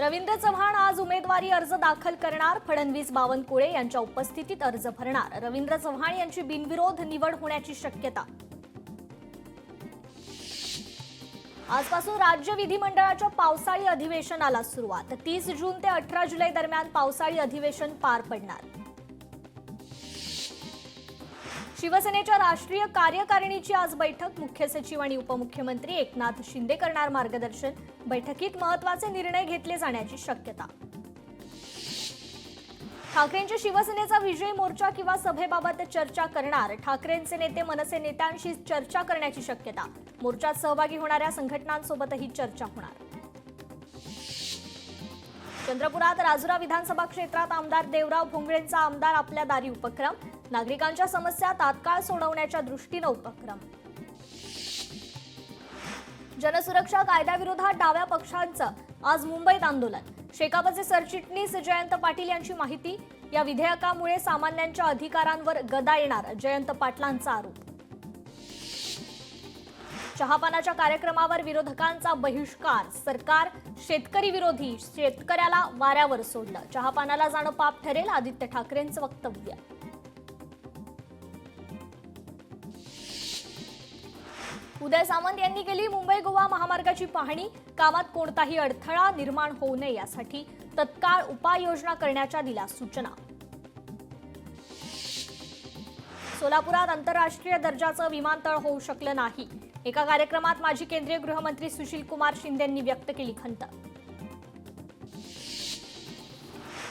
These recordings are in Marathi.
रवींद्र चव्हाण आज उमेदवारी अर्ज दाखल करणार. फडणवीस बावनकुळे यांच्या उपस्थितीत अर्ज भरणार. रवींद्र चव्हाण यांची बिनविरोध निवड होण्याची शक्यता. आजपासून राज्य विधिमंडळाच्या पावसाळी अधिवेशनाला सुरुवात. 30 जून ते 18 जुलै दरम्यान पावसाळी अधिवेशन पार पडणार. शिवसेनेच्या राष्ट्रीय कार्यकारिणीची आज बैठक. मुख्य सचिव आणि उपमुख्यमंत्री एकनाथ शिंदे करणार मार्गदर्शन. बैठकीत महत्त्वाचे निर्णय घेतले जाण्याची शक्यता. ठाकरेंच्या शिवसेनेचा विजय मोर्चा किंवा सभेबाबत चर्चा करणार. ठाकरेंचे नेते मनसे नेत्यांशी चर्चा करण्याची शक्यता. मोर्चात सहभागी होणाऱ्या संघटनांसोबतही चर्चा होणार. चंद्रपुरात राजुरा विधानसभा क्षेत्रात आमदार देवराव भोंगळेंचा आमदार आपल्या दारी उपक्रम. नागरिकांच्या समस्या तात्काळ सोडवण्याच्या दृष्टीने उपक्रम. जनसुरक्षा कायद्याविरोधात डाव्या पक्षांचं आज मुंबईत आंदोलन. शेकापचे सरचिटणीस जयंत पाटील यांची माहिती. या विधेयकामुळे सामान्यांच्या अधिकारांवर गदा येणार. जयंत पाटलांचा आरोप. चहापानाच्या कार्यक्रमावर विरोधकांचा बहिष्कार. सरकार शेतकरी विरोधी. शेतकऱ्याला वाऱ्यावर सोडलं. चहापानाला जाणं पाप ठरेल. आदित्य ठाकरेंचं वक्तव्य. उदय सामंत यांनी केली मुंबई गोवा महामार्गाची पाहणी. कामात कोणताही अडथळा निर्माण होऊ नये यासाठी तत्काळ उपाययोजना करण्याच्या दिल्या सूचना. सोलापुरात आंतरराष्ट्रीय दर्जाचं विमानतळ होऊ शकलं नाही. एका कार्यक्रमात माजी केंद्रीय गृहमंत्री सुशील कुमार शिंदेंनी व्यक्त केली खंत.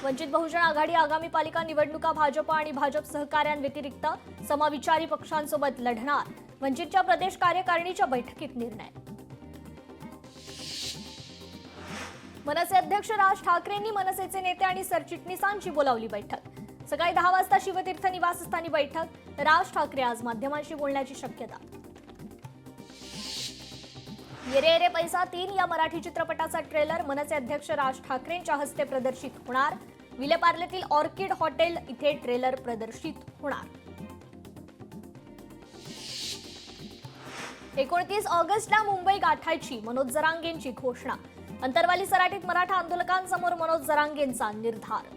वंचित बहुजन आघाडी आगामी पालिका निवडणुका भाजप आणि भाजप सहकाऱ्यांव्यतिरिक्त समविचारी पक्षांसोबत लढणार. वंचितच्या प्रदेश कार्यकारिणीच्या बैठकीत निर्णय. मनसे अध्यक्ष राज ठाकरेंनी मनसेचे नेते आणि सरचिटणीसांची बोलावली बैठक. सकाळी 10 वाजता शिवतीर्थ निवासस्थानी बैठक. राज ठाकरे आज माध्यमांशी बोलण्याची शक्यता. येरे येरे पैसा 3 या मराठी चित्रपटाचा ट्रेलर मनसे अध्यक्ष राज ठाकरेंच्या हस्ते प्रदर्शित होणार. विलेपार्लेतील ऑर्किड हॉटेल इथे ट्रेलर प्रदर्शित होणार. 29 ऑगस्टला मुंबई गाठायची मनोज जरांगेंची घोषणा. अंतरवाली सराटीत मराठा आंदोलकांसमोर मनोज जरांगेंचा निर्धार.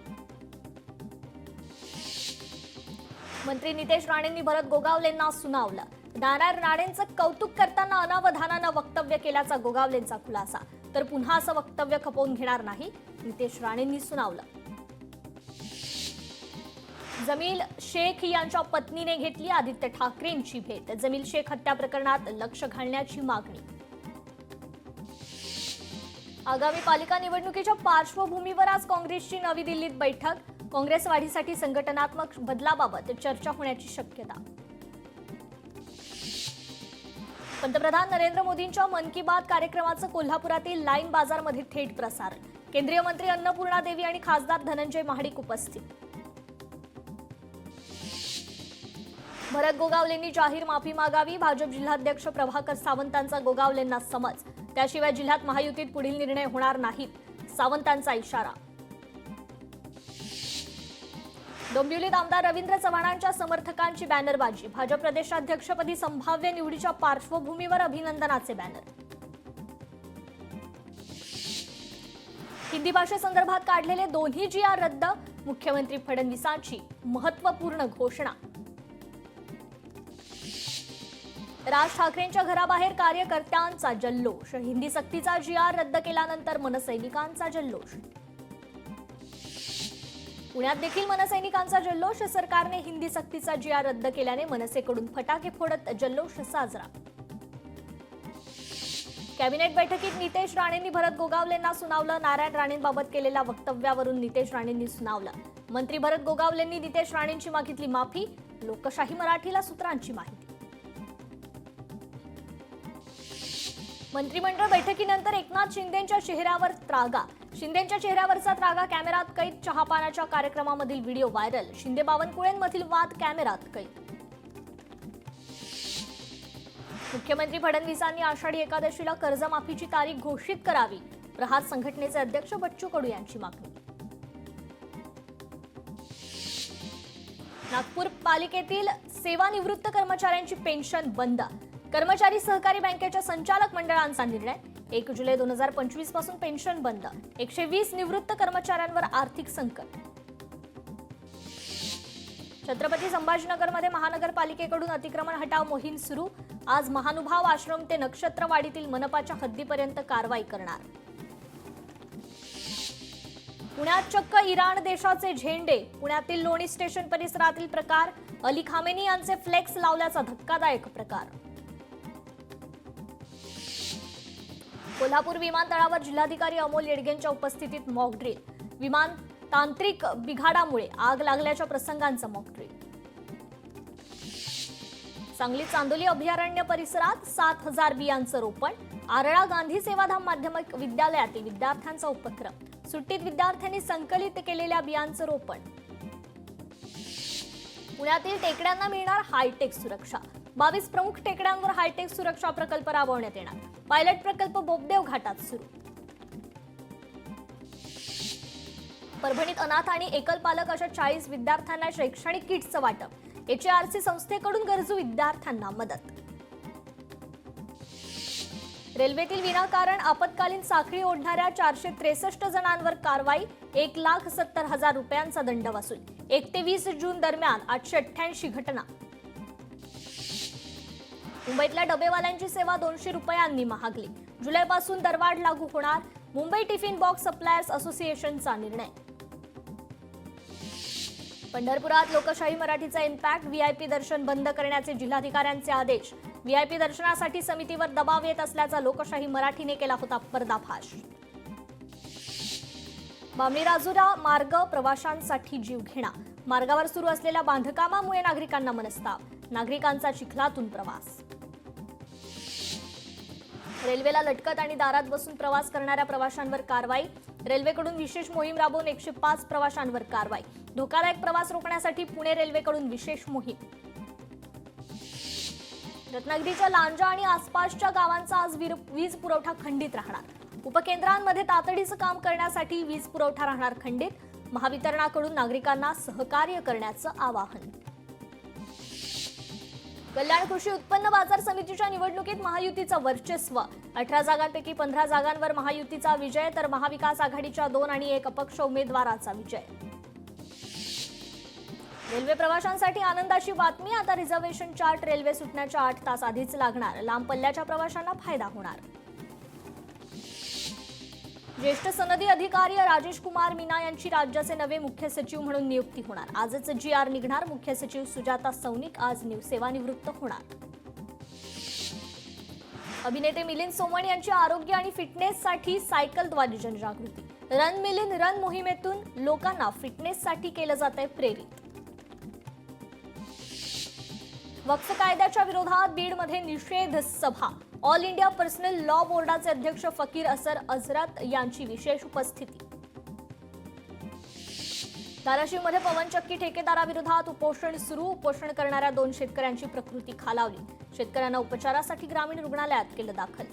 मंत्री नितेश राणेंनी भरत गोगावलेंना सुनावलं. नारायण राणेंचं कौतुक करताना अनावधानानं वक्तव्य केल्याचा गोगावलेंचा खुलासा. तर पुन्हा असं वक्तव्य खपवून घेणार नाही, नितेश राणेंनी सुनावलं. जमील शेख यांच्या पत्नीने घेतली आदित्य ठाकरेंची भेट. जमील शेख हत्या प्रकरणात लक्ष घालण्याची मागणी. आगामी पालिका निवडणुकीच्या पार्श्वभूमीवर आज काँग्रेसची नवी दिल्लीत बैठक. काँग्रेस वाढीसाठी संघटनात्मक बदलाबाबत चर्चा होण्याची शक्यता. पंतप्रधान नरेंद्र मोदींच्या मन की बात कार्यक्रमाचं कोल्हापुरातील लाईन बाजारमध्ये थेट प्रसारण. केंद्रीय मंत्री अन्नपूर्णा देवी आणि खासदार धनंजय महाडिक उपस्थित. भरत गोगावलेंनी जाहीर माफी मागावी. भाजप जिल्हाध्यक्ष प्रभाकर सावंतांचा गोगावलेंना समज. त्याशिवाय जिल्ह्यात महायुतीत पुढील निर्णय होणार नाहीत, सावंतांचा इशारा. डोंबिवलीत आमदार रवींद्र चव्हाणांच्या समर्थकांची बॅनरबाजी. भाजप प्रदेशाध्यक्षपदी संभाव्य निवडीच्या पार्श्वभूमीवर अभिनंदनाचे बॅनर. हिंदी भाषेसंदर्भात काढलेले दोन्ही GR रद्द. मुख्यमंत्री फडणवीसांची महत्त्वपूर्ण घोषणा. राज ठाकरेंच्या घराबाहेर कार्यकर्त्यांचा जल्लोष. हिंदी सक्तीचा GR रद्द केल्यानंतर मनसैनिकांचा जल्लोष. पुण्यात देखील मनसैनिकांचा जल्लोष. सरकारने हिंदी सक्तीचा GR रद्द केल्याने मनसेकडून फटाके फोडत जल्लोष साजरा. कॅबिनेट बैठकीत नितेश राणेंनी भरत गोगावलेंना सुनावलं. नारायण राणेंबाबत केलेल्या वक्तव्यावरून नितेश राणेंनी सुनावलं. मंत्री भरत गोगावलेंनी नितेश राणेंची मागितली माफी. लोकशाही मराठीला सूत्रांची माहिती. मंत्रिमंडळ बैठकीनंतर एकनाथ शिंदेंच्या चेहऱ्यावर त्रागा. शिंदेंच्या चेहऱ्यावरचा त्रागा कॅमेरात कैद. चहापानाच्या कार्यक्रमामधील व्हिडिओ व्हायरल. शिंदे बावनकुळेंमधील वाद कॅमेरात कैद. मुख्यमंत्री फडणवीसांनी आषाढी एकादशीला कर्जमाफीची तारीख घोषित करावी. प्रहार संघटनेचे अध्यक्ष बच्चू कडू यांची मागणी. नागपूर पालिकेतील सेवानिवृत्त कर्मचाऱ्यांची पेन्शन बंद. कर्मचारी सहकारी बँकेच्या संचालक मंडळांचा निर्णय. 1 जुलै 2025 पासून पेन्शन बंद. 120 निवृत्त कर्मचाऱ्यांवर आर्थिक संकट. छत्रपती संभाजीनगरमध्ये महानगरपालिकेकडून अतिक्रमण हटाव मोहीम सुरू. आज महानुभाव आश्रम ते नक्षत्रवाडीतील मनपाच्या हद्दीपर्यंत कारवाई करणार. पुण्यात चक्क इराण देशाचे झेंडे. पुण्यातील लोणी स्टेशन परिसरातील प्रकार. अली खामेनी यांचे फ्लेक्स लावल्याचा धक्कादायक प्रकार. कोल्हापूर विमानतळावर जिल्हाधिकारी अमोल येडगेंच्या उपस्थितीत मॉक ड्रिल. विमान तांत्रिक बिघाडामुळे आग लागल्याच्या प्रसंगांचं मॉक ड्रिल. सांगली चांदोली अभयारण्य परिसरात 7,000 बियांचं रोपण. आरळा गांधी सेवाधाम माध्यमिक विद्यालयातील विद्यार्थ्यांचा उपक्रम. सुट्टीत विद्यार्थ्यांनी संकलित केलेल्या बियांचं रोपण. पुण्यातील टेकड्यांना मिळणार हायटेक सुरक्षा. 22 प्रमुख टेकड्यांवर हायटेक सुरक्षा प्रकल्प राबवण्यात येणार. पायलट प्रकल्प बोपदेव घाटात सुरू. परभणीत अनाथ आणि एकल पालक अशा 40 विद्यार्थ्यांना शैक्षणिक किट्सचं वाटप. HARC संस्थेकडून गरजू विद्यार्थ्यांना मदत. रेल्वेतील विनाकारण आपत्कालीन साखळी ओढणाऱ्या 463 जणांवर कारवाई. 1,70,000 रुपयांचा दंड वसूल. 1 ते 20 जून दरम्यान 888 घटना. मुंबईतल्या डबेवाल्यांची सेवा 200 रुपयांनी महागली. जुलैपासून दरवाढ लागू होणार. मुंबई टिफिन बॉक्स सप्लायर्स असोसिएशनचा निर्णय. पंढरपुरात लोकशाही मराठीचा इम्पॅक्ट. व्हीआयपी दर्शन बंद करण्याचे जिल्हाधिकाऱ्यांचे आदेश. व्हीआयपी दर्शनासाठी समितीवर दबाव येत असल्याचा लोकशाही मराठीने केला होता पर्दाफाश. बामणी राजुरा मार्ग प्रवाशांसाठी जीवघेणा. मार्गावर सुरू असलेल्या बांधकामामुळे नागरिकांना मनस्ताप. नागरिकांचा चिखलातून प्रवास. रेल्वेला लटकत आणि दारात बसून प्रवास करणाऱ्या प्रवाशांवर कारवाई. रेल्वेकडून विशेष मोहीम राबवून 105 प्रवाशांवर कारवाई. धोकादायक प्रवास रोखण्यासाठी पुणे रेल्वेकडून विशेष मोहीम. रत्नागिरीच्या लांजा आणि आसपासच्या गावांचा आज वीज पुरवठा खंडित राहणार. उपकेंद्रांमध्ये तातडीचं काम करण्यासाठी वीज पुरवठा राहणार खंडित. महावितरणाकडून नागरिकांना सहकार्य करण्याचं आवाहन. कल्याण कृषी उत्पन्न बाजार समितीच्या निवडणुकीत महायुतीचं वर्चस्व. 18 जागांपैकी 15 जागांवर महायुतीचा विजय तर महाविकास आघाडीच्या 2 आणि 1 अपक्ष उमेदवाराचा विजय. रेल्वे प्रवाशांसाठी आनंदाची बातमी. आता रिझर्वेशन चार्ट रेल्वे सुटण्याच्या 8 तास आधीच लागणार. लांब पल्ल्याच्या प्रवाशांना फायदा होणार. ज्येष्ठ सनदी अधिकारी राजेश कुमार मीना यांची राज्याचे नवे मुख्य सचिव म्हणून नियुक्ती होणार. आजच GR निघणार. मुख्य सचिव सुजाता सौनिक आज सेवानिवृत्त होणार. अभिनेते मिलिंद सोमण यांची आरोग्य आणि फिटनेससाठी सायकलद्वारे जनजागृती. रन मिलिंद रन मोहिमेतून लोकांना फिटनेससाठी केलं जातंय प्रेरित. वक्फ कायद्याच्या विरोधात बीडमध्ये निषेध सभा. ऑल इंडिया पर्सनल लॉ बोर्डाचे अध्यक्ष फकीर असर अझरत यांची विशेष उपस्थिती. धाराशिवमध्ये पवनचक्की ठेकेदाराविरोधात उपोषण सुरू. उपोषण करणाऱ्या 2 शेतकऱ्यांची प्रकृती खालावली. शेतकऱ्यांना उपचारासाठी ग्रामीण रुग्णालयात केलं दाखल.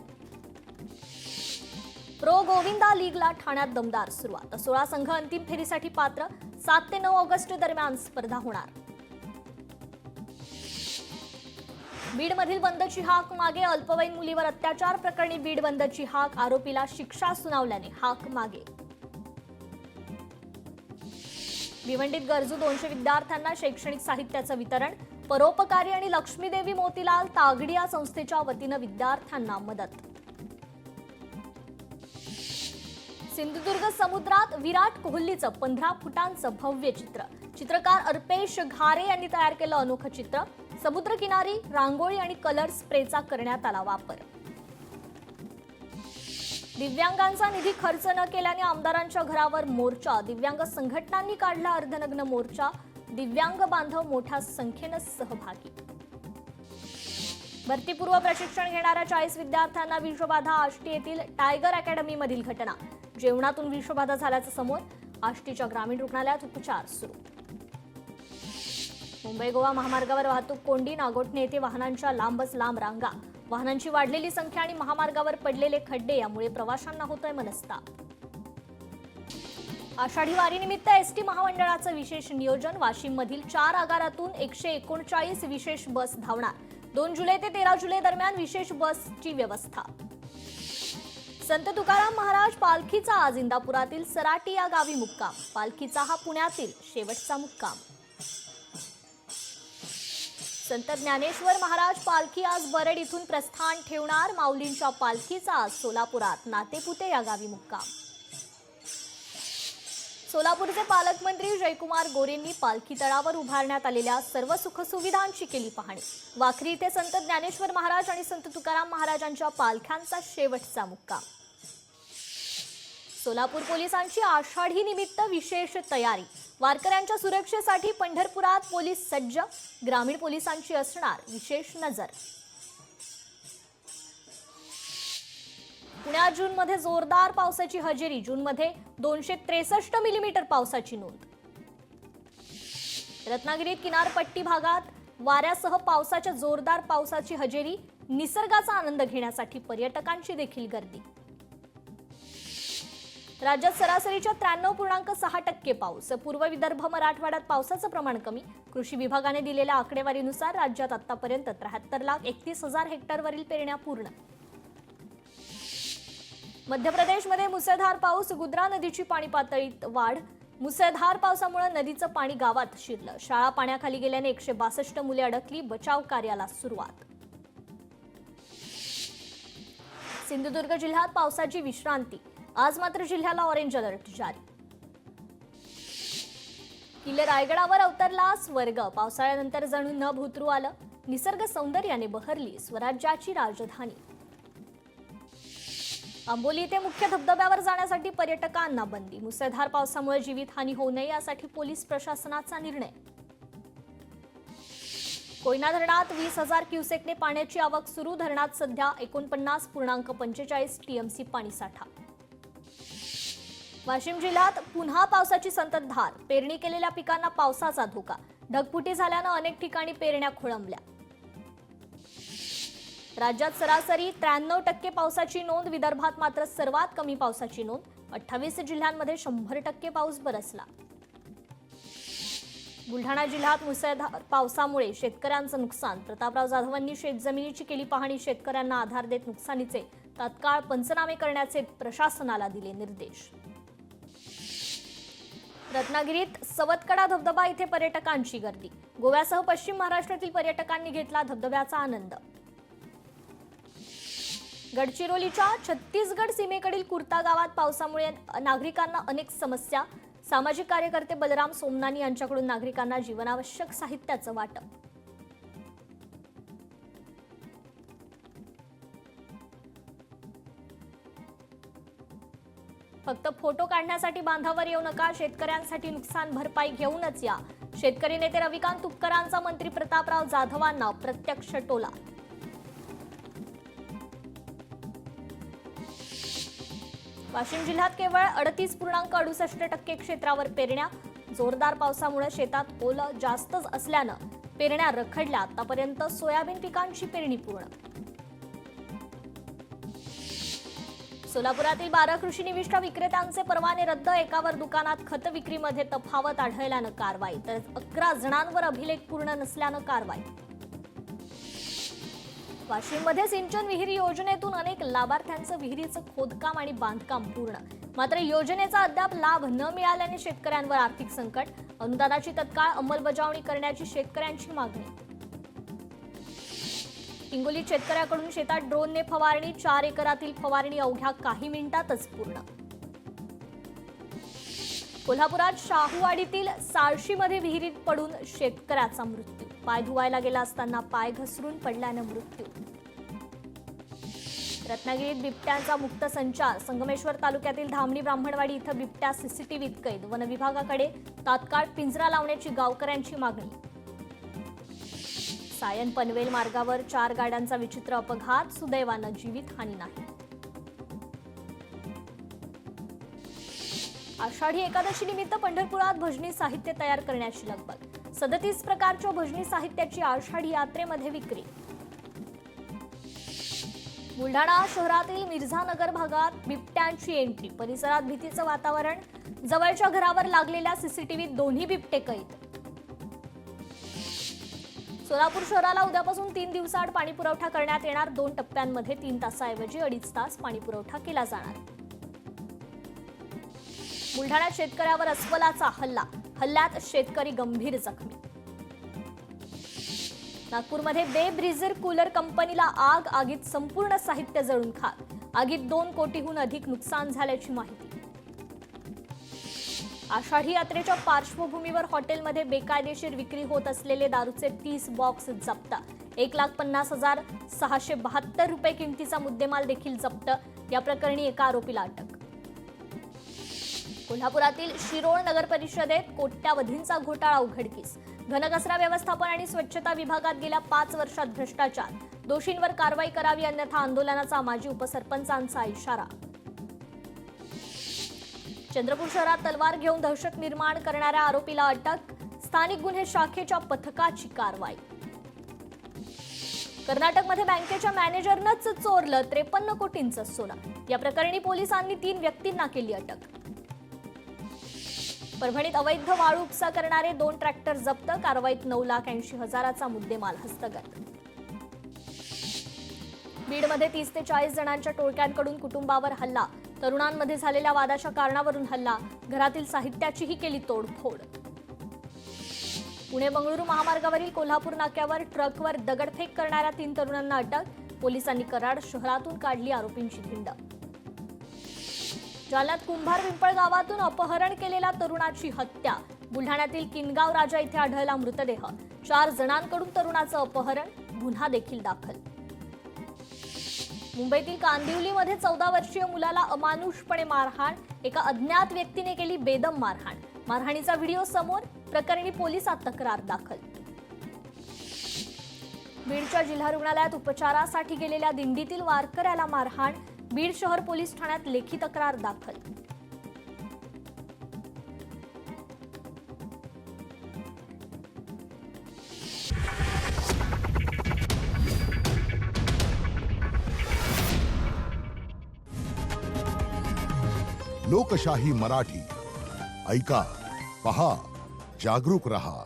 प्रो गोविंदा लीगला ठाण्यात दमदार सुरुवात. 16 संघ अंतिम फेरीसाठी पात्र. 7 ते 9 ऑगस्ट दरम्यान स्पर्धा होणार. बीडमधील बंदची हाक मागे. अल्पवयीन मुलीवर अत्याचार प्रकरणी बीड बंदची हाक. आरोपीला शिक्षा सुनावल्याने हाक मागे. भिवंडीत गरजू 200 विद्यार्थ्यांना शैक्षणिक साहित्याचं वितरण. परोपकारी आणि लक्ष्मीदेवी मोतीलाल तागडिया संस्थेच्या वतीनं विद्यार्थ्यांना मदत. सिंधुदुर्ग समुद्रात विराट कोहलीचं 15 फुटांचं भव्य चित्र. चित्रकार अर्पेश घारे यांनी तयार केलं अनोखं चित्र. समुद्रकिनारी रांगोळी आणि कलर स्प्रेचा करण्यात आला वापर. दिव्यांगांचा निधी खर्च न केल्याने आमदारांच्या घरावर मोर्चा. दिव्यांग संघटनांनी काढला अर्धनग्न मोर्चा. दिव्यांग बांधव मोठ्या संख्येनं सहभागी. भरतीपूर्व प्रशिक्षण घेणाऱ्या 40 विद्यार्थ्यांना विषबाधा. आष्टी येथील टायगर अकॅडमीमधील घटना. जेवणातून विषबाधा झाल्याचं समोर. आष्टीच्या ग्रामीण रुग्णालयात उपचार सुरू. मुंबई गोवा महामार्गावर वाहतूक कोंडी. नागोठणे येथे वाहनांच्या लांबच लांब रांगा. वाहनांची वाढलेली संख्या आणि महामार्गावर पडलेले खड्डे यामुळे प्रवाशांना होतोय मनस्ताप. आषाढी वारीनिमित्त एसटी महामंडळाचं विशेष नियोजन. वाशिममधील 4 आगारातून 139 विशेष बस धावणार. 2 जुलै ते 13 जुलै दरम्यान विशेष बसची व्यवस्था. संत तुकाराम महाराज पालखीचा आज इंदापुरातील सराटी या गावी मुक्काम। पालखीचा हा पुण्यातील शेवटचा मुक्काम। संत ज्ञानेश्वर महाराज पालखी आज बरड इथून प्रस्थान ठेवणार। माऊलींच्या पालखीचा आज सोलापुरात नातेपुते या गावी मुक्काम। सोलापूरचे पालकमंत्री जयकुमार गोरेंनी पालखी तळावर उभारण्यात आलेल्या सर्व सुखसुविधांची केली पाहणी। वाखरी येथे संत ज्ञानेश्वर महाराज आणि संत तुकाराम महाराजांच्या पालख्यांचा शेवटचा मुक्काम। सोलापूर पोलिसांची आषाढी निमित्त विशेष तयारी। वारकऱ्यांच्या सुरक्षेसाठी पंढरपुरात पोलीस सज्ज। ग्रामीण पोलिसांची असणार विशेष नजर। पुण्यात जूनमध्ये जोरदार पावसाची हजेरी। जूनमध्ये 263 मिलीमीटर पावसाची नोंद। रत्नागिरीत किनारपट्टी भागात वाऱ्यासह पावसाच्या जोरदार पावसाची हजेरी। निसर्गाचा आनंद घेण्यासाठी पर्यटकांची देखील गर्दी। राज्यात सरासरीच्या 93.6% पाऊस। पूर्व विदर्भ मराठवाड्यात पावसाचं प्रमाण कमी। कृषी विभागाने दिलेल्या आकडेवारीनुसार राज्यात आतापर्यंत 73,31,000 हेक्टरवरील पेरण्या पूर्ण। मध्य प्रदेशमध्ये मुसळधार पाऊस। गुजरा नदीची पाणी पातळीत वाढ। मुसळधार पावसामुळे नदीचं पाणी गावात शिरलं। शाळा पाण्याखाली गेल्याने 162 मुले अडकली। बचाव कार्याला सुरुवात। सिंधुदुर्ग जिल्ह्यात पावसाची विश्रांती। आज मात्र जिल्ह्याला ऑरेंज अलर्ट जारी। किल्ले रायगडावर अवतरला स्वर्ग। पावसाळ्यानंतर जणू न भुतरू आलं। निसर्ग सौंदर्याने बहरली स्वराज्याची राजधानी। आंबोली येथे मुख्य धबधब्यावर जाण्यासाठी पर्यटकांना बंदी। मुसळधार पावसामुळे जीवितहानी होऊ नये यासाठी पोलीस प्रशासनाचा निर्णय। कोयना धरणात 20,000 क्युसेकने पाण्याची आवक सुरू। धरणात सध्या 49.45 टीएमसी पाणीसाठा। वाशिम जिल्ह्यात पुन्हा पावसाची संततधार। पेरणी केलेल्या पिकांना पावसाचा धोका। ढगफुटी झाल्यानं अनेक ठिकाणी पेरण्या खोळंबल्या। राज्यात सरासरी 93% पावसाची नोंद। विदर्भात मात्र सर्वात कमी पावसाची नोंद। 28 जिल्ह्यांमध्ये 100% पाऊस बरसला। बुलढाणा जिल्ह्यात मुसळधार पावसामुळे शेतकऱ्यांचं नुकसान। प्रतापराव जाधवांनी शेतजमिनीची केली पाहणी। शेतकऱ्यांना आधार देत नुकसानीचे तात्काळ पंचनामे करण्याचे प्रशासनाला दिले निर्देश। रत्नागिरीत सवतकडा धबधबा इथे पर्यटकांची गर्दी। गोव्यासह पश्चिम महाराष्ट्रातील पर्यटकांनी घेतला धबधब्याचा आनंद। गडचिरोलीच्या छत्तीसगड सीमेकडील कुर्ता गावात पावसामुळे नागरिकांना अनेक समस्या। सामाजिक कार्यकर्ते बलराम सोमनानी यांच्याकडून नागरिकांना जीवनावश्यक साहित्याचं वाटप। फक्त फोटो काढण्यासाठी बांधावर येऊ नका। शेतकऱ्यांसाठी नुकसान भरपाई घेऊनच या। शेतकरी नेते रविकांत तुपकरांचा मंत्री प्रतापराव जाधवांना प्रत्यक्ष टोला। वाशिम जिल्ह्यात केवळ 38.68% क्षेत्रावर पेरण्या। जोरदार पावसामुळे शेतात ओलं जास्तच असल्यानं पेरण्या रखडल्या। आतापर्यंत सोयाबीन पिकांची पेरणी पूर्ण। सोलापुरातील 12 कृषी निविष्ठा विक्रेत्यांचे परवाने रद्द। एकावर दुकानात खत विक्रीमध्ये तफावत आढळल्यानं कारवाई, तर 11 जणांवर अभिलेख पूर्ण नसल्यानं कारवाई। वाशिममध्ये सिंचन विहिरी योजनेतून अनेक लाभार्थ्यांचं विहिरीचं खोदकाम आणि बांधकाम पूर्ण। मात्र योजनेचा अद्याप लाभ न मिळाल्याने शेतकऱ्यांवर आर्थिक संकट। अनुदानाची तत्काळ अंमलबजावणी करण्याची शेतकऱ्यांची मागणी। हिंगोलीत शेतकऱ्याकडून शेतात ड्रोनने फवारणी। 4 एकरातील फवारणी अवघ्या काही मिनिटातच पूर्ण। कोल्हापुरात शाहूवाडीतील साळशीमध्ये विहिरीत पडून शेतकऱ्याचा मृत्यू। पाय धुवायला गेला असताना पाय घसरून पडल्यानं मृत्यू। रत्नागिरीत बिबट्यांचा मुक्त संचार। संगमेश्वर तालुक्यातील धामणी ब्राह्मणवाडी इथं बिबट्या सीसीटीव्हीत कैद। वन विभागाकडे तात्काळ पिंजरा लावण्याची गावकऱ्यांची मागणी। सायन पनवेल मार्गावर 4 गाड्यांचा विचित्र अपघात। सुदैवानं जीवितहानी नाही। आषाढी एकादशी निमित्त पंढरपुरात भजनी साहित्य तयार करण्याची लगबग। 37 प्रकारच्या भजनी साहित्याची आषाढी यात्रेमध्ये विक्री। बुलढाणा शहरातील मिर्झानगर भागात बिबट्यांची एंट्री। परिसरात भीतीचं वातावरण। जवळच्या घरावर लागलेल्या सीसीटीव्हीत दोन्ही बिबटे कैद। सोलापूर शहराला उद्यापासून 3 दिवसाआड पाणी पुरवठा करण्यात येणार. 2 टप्प्यांमध्ये 3 तासाऐवजी 2.5 तास पाणी पुरवठा केला जाणार. बुलढाण्यात शेतकऱ्यावर अस्वलाचा हल्ल्यात शेतकरी गंभीर जखमी. नागपूरमध्ये बे ब्रिझर कूलर कंपनीला आगीत संपूर्ण साहित्य जळून खाक. आगीत 2 कोटीहून अधिक नुकसान झाल्याची माहिती. आषाढी यात्रेच्या पार्श्वभूमीवर हॉटेलमध्ये बेकायदेशीर विक्री होत असलेले दारूचे 30 बॉक्स जप्त. 1,50,672 रुपये किमतीचा मुद्देमाल देखील जप्त. या प्रकरणी एका आरोपीला अटक. कोल्हापुरातील शिरोळ नगर परिषदेत कोट्यावधींचा घोटाळा उघडकीस. घनकचरा व्यवस्थापन आणि स्वच्छता विभागात गेल्या 5 वर्षात भ्रष्टाचार. दोषींवर कारवाई करावी अन्यथा आंदोलनाचा माजी उपसरपंचांचा इशारा. चंद्रपूर शहरात तलवार घेऊन दहशत निर्माण करणाऱ्या आरोपीला अटक. स्थानिक गुन्हे शाखेच्या पथकाची कारवाई. कर्नाटकमध्ये बँकेच्या मॅनेजरनंच चोरलं 53 कोटींचं सोनं. या प्रकरणी पोलिसांनी 3 व्यक्तींना केली अटक. परभणीत अवैध वाळू उपसा करणारे 2 ट्रॅक्टर जप्त. कारवाईत 9,80,000चा मुद्देमाल हस्तगत. बीडमध्ये 30 ते 40 जणांच्या टोळक्यांकडून कुटुंबावर हल्ला. तरुणांमध्ये झालेल्या वादाच्या कारणावरून हल्ला. घरातील साहित्याचीही केली तोडफोड. पुणे बंगळुरू महामार्गावरील कोल्हापूर नाक्यावर ट्रकवर दगडफेक करणाऱ्या 3 तरुणांना अटक. पोलिसांनी कराड शहरातून काढली आरोपींची धिंड. जालन्यात कुंभार पिंपळ गावातून अपहरण केलेल्या तरुणाची हत्या. बुलढाण्यातील किनगाव राजा इथे आढळला मृतदेह. 4 जणांकडून तरुणाचं अपहरण. गुन्हा देखील दाखल. मुंबईतील कांदिवलीमध्ये 14 वर्षीय मुलाला अमानुषपणे मारहाण. एका अज्ञात व्यक्तीने केली बेदम मारहाण. मारहाणीचा व्हिडिओ समोर. प्रकरणी पोलिसात तक्रार दाखल. बीडच्या जिल्हा रुग्णालयात उपचारासाठी गेलेल्या दिंडीतील वारकऱ्याला मारहाण. बीड शहर पोलीस ठाण्यात लेखी तक्रार दाखल. लोकशाही मराठी ऐका, पहा, जागरूक रहा.